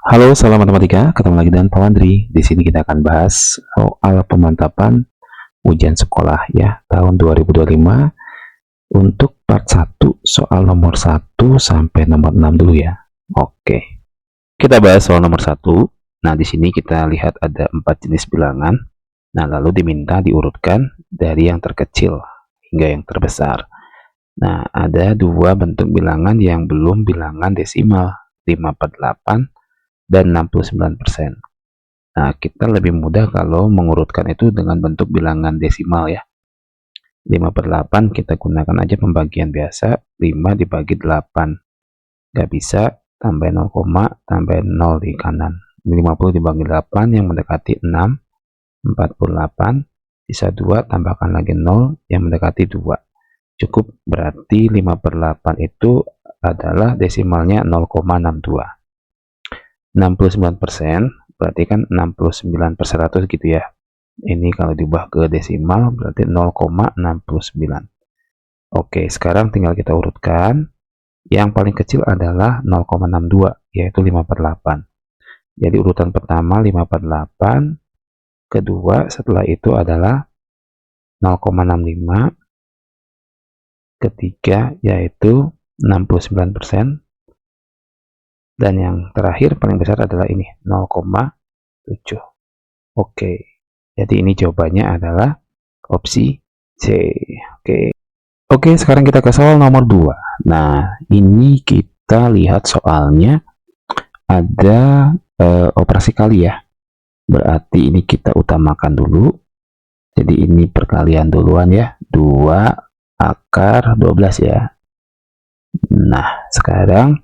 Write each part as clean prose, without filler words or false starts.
Halo, salam matematika. Ketemu lagi dengan Pak Andri. Di sini kita akan bahas soal pemantapan ujian sekolah ya tahun 2025 untuk part 1 soal nomor 1 sampai nomor 6 dulu ya. Oke. Kita bahas soal nomor 1. Nah, di sini kita lihat ada 4 jenis bilangan. Nah, lalu diminta diurutkan dari yang terkecil hingga yang terbesar. Nah, ada dua bentuk bilangan yang belum bilangan desimal, 5/8 dan 69%. Nah, kita lebih mudah kalau mengurutkan itu dengan bentuk bilangan desimal ya. 5/8 kita gunakan aja pembagian biasa, 5 dibagi 8. Nggak bisa tambah 0, tambah 0 di kanan. 50 dibagi 8 yang mendekati 6, 48. Sisa 2 tambahkan lagi 0 yang mendekati 2. Cukup, berarti 5/8 itu adalah desimalnya 0,62. 69% berarti kan 69/100 gitu ya. Ini kalau diubah ke desimal berarti 0,69. Oke, sekarang tinggal kita urutkan. Yang paling kecil adalah 0,62, yaitu 5/8. Jadi urutan pertama 5/8, kedua setelah itu adalah 0,65, ketiga yaitu 69%, dan yang terakhir paling besar adalah ini 0,7. Oke, jadi ini jawabannya adalah opsi C. Oke, sekarang kita ke soal nomor 2. Nah, ini kita lihat soalnya ada operasi kali ya. Berarti ini kita utamakan dulu. Jadi ini perkalian duluan ya. 2/12 ya. Nah, sekarang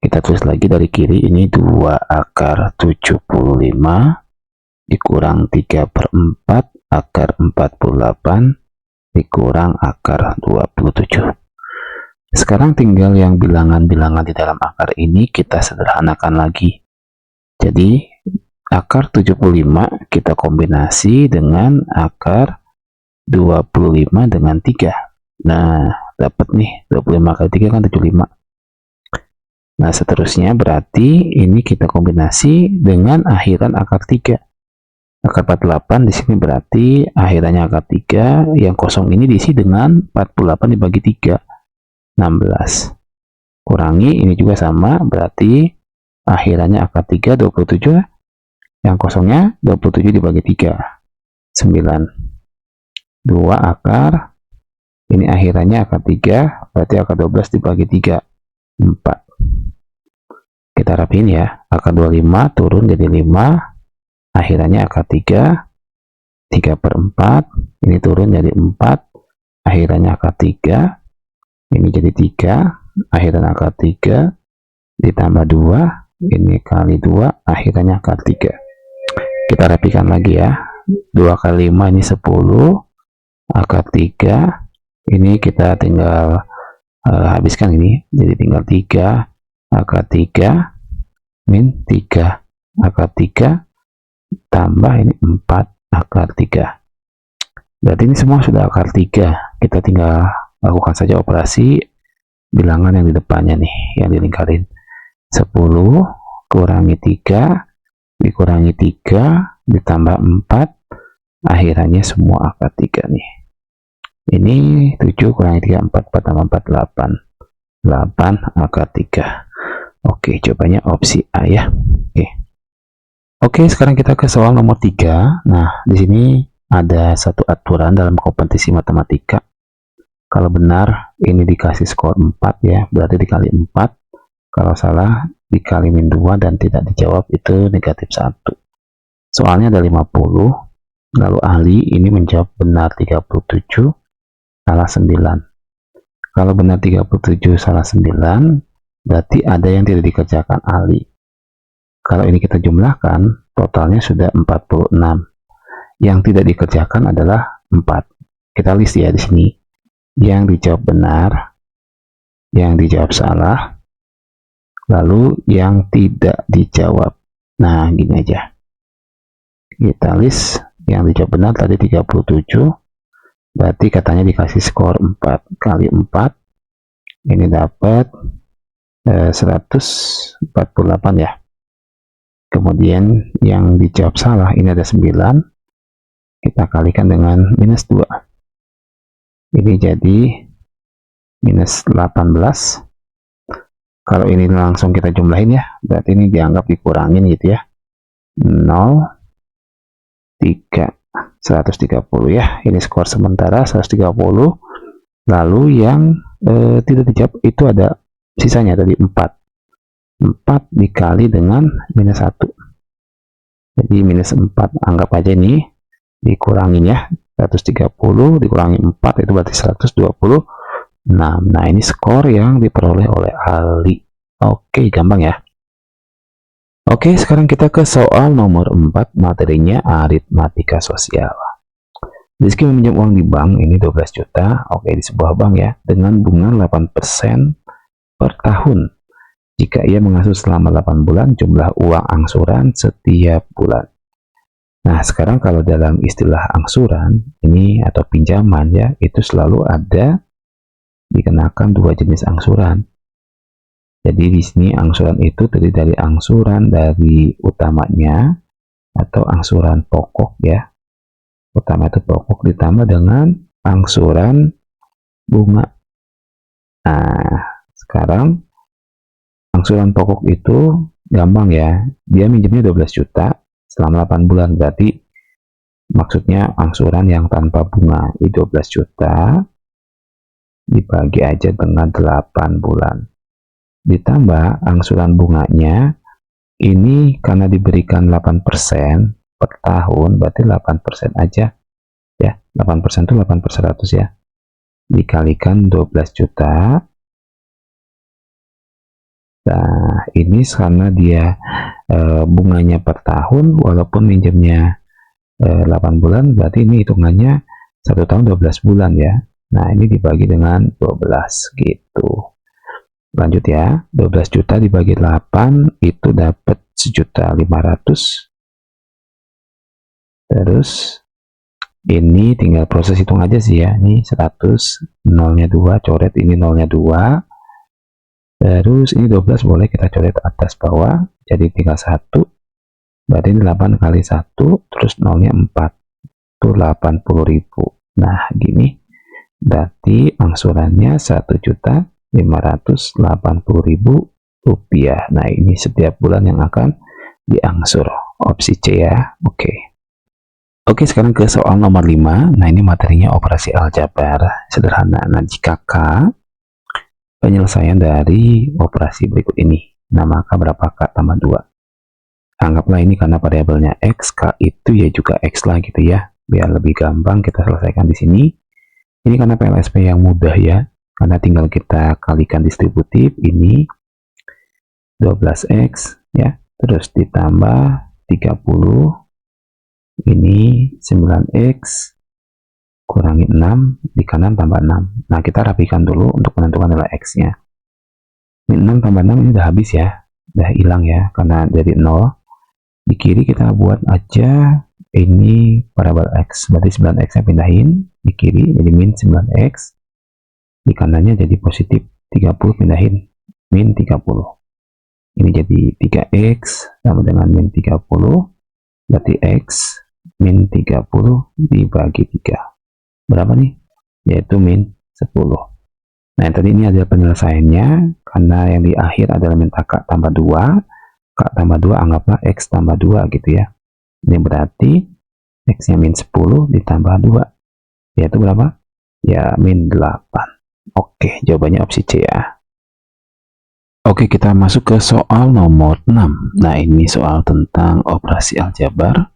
kita tulis lagi dari kiri. Ini 2/75 dikurang 3/4 akar 48 dikurang akar 27. Sekarang tinggal yang bilangan-bilangan di dalam akar ini kita sederhanakan lagi. Jadi akar 75 kita kombinasi dengan akar 25 dengan 3. Nah, dapat nih 25 kali 3 kan 75. Nah, seterusnya berarti ini kita kombinasi dengan akhiran akar 3. Akar 48 di sini berarti akhirannya akar 3, yang kosong ini diisi dengan 48 dibagi 3, 16. Kurangi, ini juga sama, berarti akhirannya akar 3, 27, yang kosongnya 27 dibagi 3, 9. 2 akar, ini akhirannya akar 3, berarti akar 12 dibagi 3, 4. Kita rapiin ya, akar 25 turun jadi 5, akhirannya akar 3, 3/4, ini turun jadi 4, akhirannya akar 3, ini jadi 3, akhiran akar 3, ditambah 2, ini kali 2, akhirannya akar 3. Kita rapikan lagi ya, 2 kali 5 ini 10, akar 3, ini kita tinggal habiskan ini, jadi tinggal 3, akar 3, min 3, akar 3, tambah ini 4 akar 3. Berarti ini semua sudah akar 3. Kita tinggal lakukan saja operasi bilangan yang di depannya nih, yang dilingkarin. 10 kurangi 3 dikurangi 3 ditambah 4, akhirannya semua akar 3 nih. Ini 7 kurangi 3, 4, 4 tambah 4, 8. 8 akar 3. Oke, jawabannya opsi A ya. Oke, sekarang kita ke soal nomor 3. Nah, di sini ada satu aturan dalam kompetisi matematika. Kalau benar, ini dikasih skor 4 ya, berarti dikali 4. Kalau salah, dikali min 2 dan tidak dijawab, itu negatif 1. Soalnya ada 50, lalu ahli ini menjawab benar 37, salah 9. Kalau benar 37, salah 9, berarti ada yang tidak dikerjakan ahli. Kalau ini kita jumlahkan, totalnya sudah 46. Yang tidak dikerjakan adalah 4. Kita list ya di sini. Yang dijawab benar, yang dijawab salah, lalu yang tidak dijawab. Nah, gini aja. Kita list yang dijawab benar tadi 37, berarti katanya dikasih skor 4 kali 4. Ini dapat 148 ya. Kemudian yang dijawab salah, ini ada 9, kita kalikan dengan minus 2. Ini jadi minus 18. Kalau ini langsung kita jumlahin ya, berarti ini dianggap dikurangin gitu ya. 0, 3, 130 ya. Ini skor sementara 130. Lalu yang tidak dijawab itu ada sisanya tadi 4. 4 dikali dengan minus 1. Jadi minus 4, anggap aja ini dikurangin ya. 130 dikurangi 4 itu berarti 126. Nah, ini skor yang diperoleh oleh Ali. Oke, gampang ya. Oke, sekarang kita ke soal nomor 4, materinya aritmatika sosial. Rizky meminjam uang di bank, ini 12 juta, oke, di sebuah bank ya, dengan bunga 8% per tahun. Jika ia mengasuh selama 8 bulan, jumlah uang angsuran setiap bulan. Nah, sekarang kalau dalam istilah angsuran, ini atau pinjaman ya, itu selalu ada dikenakan 2 jenis angsuran. Jadi di sini angsuran itu terdiri dari angsuran dari utamanya atau angsuran pokok ya. Utama itu pokok ditambah dengan angsuran bunga. Nah, sekarang angsuran pokok itu gampang ya. Dia minjemnya 12 juta selama 8 bulan. Berarti maksudnya angsuran yang tanpa bunga. Ini 12 juta dibagi aja dengan 8 bulan. Ditambah angsuran bunganya ini karena diberikan 8% per tahun, berarti 8% aja ya. 8% itu 8 per 100 ya, dikalikan 12 juta. Nah, ini karena dia bunganya per tahun, walaupun minjemnya 8 bulan, berarti ini hitungannya 1 tahun 12 bulan ya. Nah, ini dibagi dengan 12 gitu. Lanjut ya, 12 juta dibagi 8 itu dapat 1.500.000. Terus ini tinggal proses hitung aja sih ya. Ini 100, nolnya 2, coret ini nolnya 2. Terus ini 12 boleh kita coret atas bawah, jadi tinggal 1. Berarti ini 8 kali 1, terus nolnya 4. Itu 80.000. Nah, gini. Berarti angsurannya 1.580.000 rupiah. Nah, ini setiap bulan yang akan diangsur. Opsi C ya. Oke. Oke, sekarang ke soal nomor 5. Nah, ini materinya operasi aljabar sederhana. Nah, jika K penyelesaian dari operasi berikut ini. Nah, maka berapa K tambah 2? Anggaplah ini karena variabelnya X, K itu ya juga X lah gitu ya. Biar lebih gampang kita selesaikan di sini. Ini karena PLSP yang mudah ya, karena tinggal kita kalikan distributif, ini 12X ya, terus ditambah 30, ini 9X, kurangi 6, di kanan tambah 6. Nah, kita rapikan dulu untuk menentukan nilai X-nya. Ini 6 tambah 6 ini udah habis ya, udah hilang ya, karena dari 0. Di kiri kita buat aja ini variabel X, berarti 9X nya pindahin di kiri jadi min 9X, di kanannya jadi positif 30, pindahin min 30. Ini jadi 3X sama dengan min 30, berarti X min 30 dibagi 3. Berapa nih? Yaitu min 10. Nah, yang tadi ini adalah penyelesaiannya, karena yang di akhir adalah minta K tambah 2. K tambah 2 anggaplah X tambah 2 gitu ya. Ini berarti X-nya min 10 ditambah 2. Yaitu berapa? Ya, min 8. Oke, jawabannya opsi C ya. Oke, kita masuk ke soal nomor 6. Nah, ini soal tentang operasi aljabar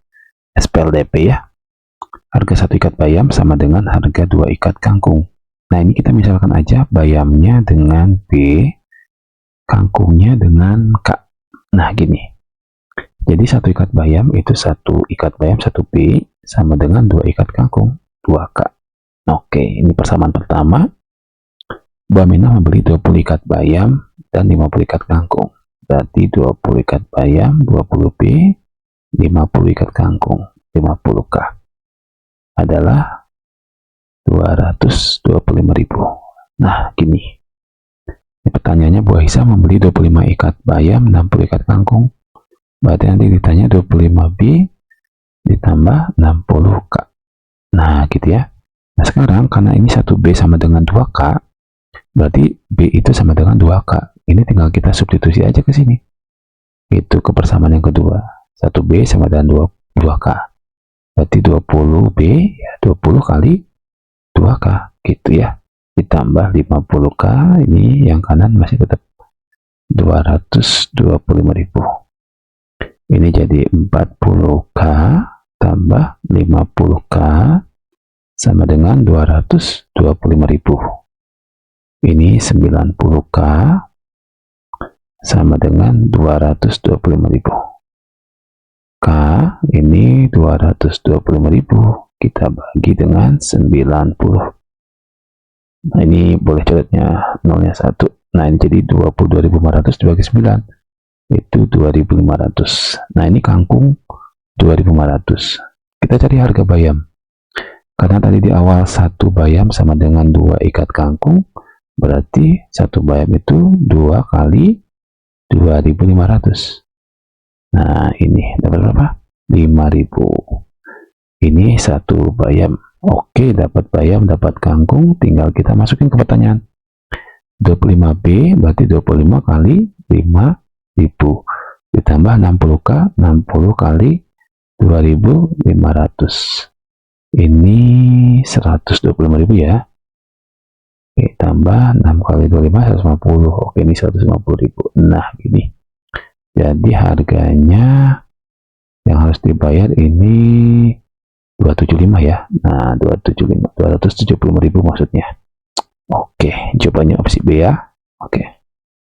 SPLDP ya. Harga 1 ikat bayam sama dengan harga 2 ikat kangkung. Nah, ini kita misalkan aja bayamnya dengan B, kangkungnya dengan K. Nah, gini. Jadi 1 ikat bayam itu 1 ikat bayam 1B sama dengan 2 ikat kangkung 2K. Oke, ini persamaan pertama. Mbak Mina membeli 20 ikat bayam dan 50 ikat kangkung. Berarti 20 ikat bayam 20B, 50 ikat kangkung 50K adalah 225.000. Nah, gini. Ini pertanyaannya, Bu Aisyah membeli 25 ikat bayam, 60 ikat kangkung. Berarti nanti ditanya 25B ditambah 60K. Nah, gitu ya. Nah, sekarang karena ini 1B sama dengan 2K, berarti B itu sama dengan 2K. Ini tinggal kita substitusi aja ke sini. Itu ke persamaan yang kedua. 1B sama dengan 2K. Berarti 20B, ya 20 kali 2K, gitu ya. Ditambah 50K, ini yang kanan masih tetap 225.000. Ini jadi 40K tambah 50K sama dengan 225.000. Ini 90K sama dengan 225.000. K ini 225.000 kita bagi dengan 90. Nah, ini boleh coretnya nolnya 1. Nah, ini jadi 22.500 dibagi 9 itu 2.500. Nah, ini kangkung 2.500. Kita cari harga bayam. Karena tadi di awal 1 bayam sama dengan 2 ikat kangkung, berarti 1 bayam itu 2 kali 2.500. Nah, ini dapat berapa? 5.000. Ini 1 bayam. Oke, dapat bayam, dapat kangkung, tinggal kita masukin ke pertanyaan. 25B berarti 25 kali 5.000 ditambah 60K, 60 kali 2.500. Ini 125.000 ya. Oke, tambah 6 kali 25 150. Oke, ini 150.000. Nah, gini. Jadi harganya yang harus dibayar ini 275 ya. Nah, 275, 275.000 maksudnya. Oke, jawabannya opsi B ya. Oke.